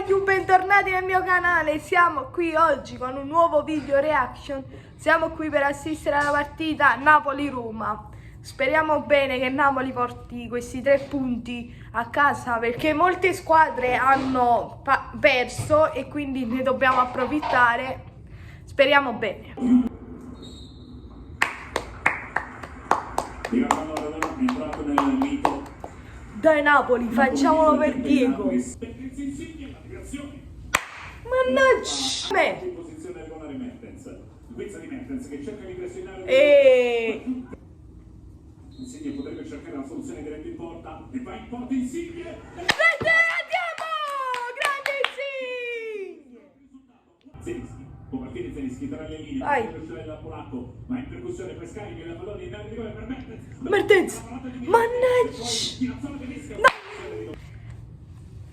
ragazzi, un bentornati nel mio canale. Siamo qui oggi con un nuovo video reaction. Siamo qui per assistere alla partita Napoli-Roma. Speriamo bene che Napoli porti questi 3 punti a casa, perché molte squadre hanno perso e quindi ne dobbiamo approfittare. Speriamo bene. Dai Napoli, facciamolo per Diego. Mannaggia! Insigne potrebbe cercare la soluzione diretto in porta e va in porta Insigne. Andiamo! Grande Insigne! Zelinski, può partire Zelinski tra le linee, vai. Polacco, ma in percussione per scarica il pallone in area di rigore per Mertens! Mannaggia! No.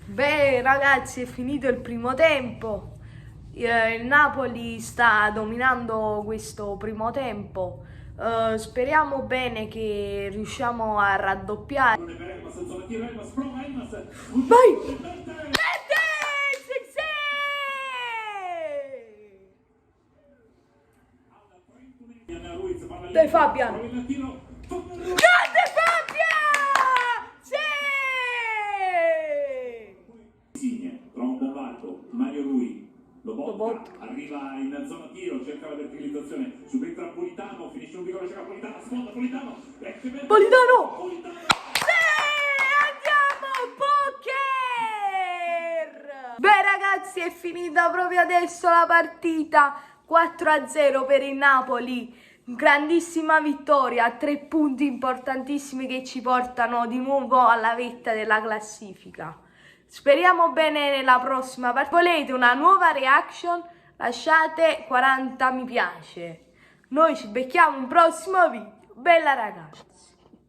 Beh ragazzi, è finito il primo tempo. Il Napoli sta dominando questo primo tempo. Speriamo bene che riusciamo a raddoppiare. Vai! Dai Fabian! Grande Fabian! Sì! Insigne, trova un buon varco, Mario Rui. Lobotka arriva in zona tiro, cerca la verticalizzazione, subentra Politano, finisce un rigore, cerca Politano, sfonda Politano, Politano! Sì! Andiamo, poker! Beh ragazzi, è finita proprio adesso la partita, 4-0 per il Napoli, grandissima vittoria, 3 punti importantissimi che ci portano di nuovo alla vetta della classifica. Speriamo bene nella prossima partita. Volete una nuova reaction? Lasciate 40 mi piace. Noi ci becchiamo in un prossimo video. Bella ragazzi!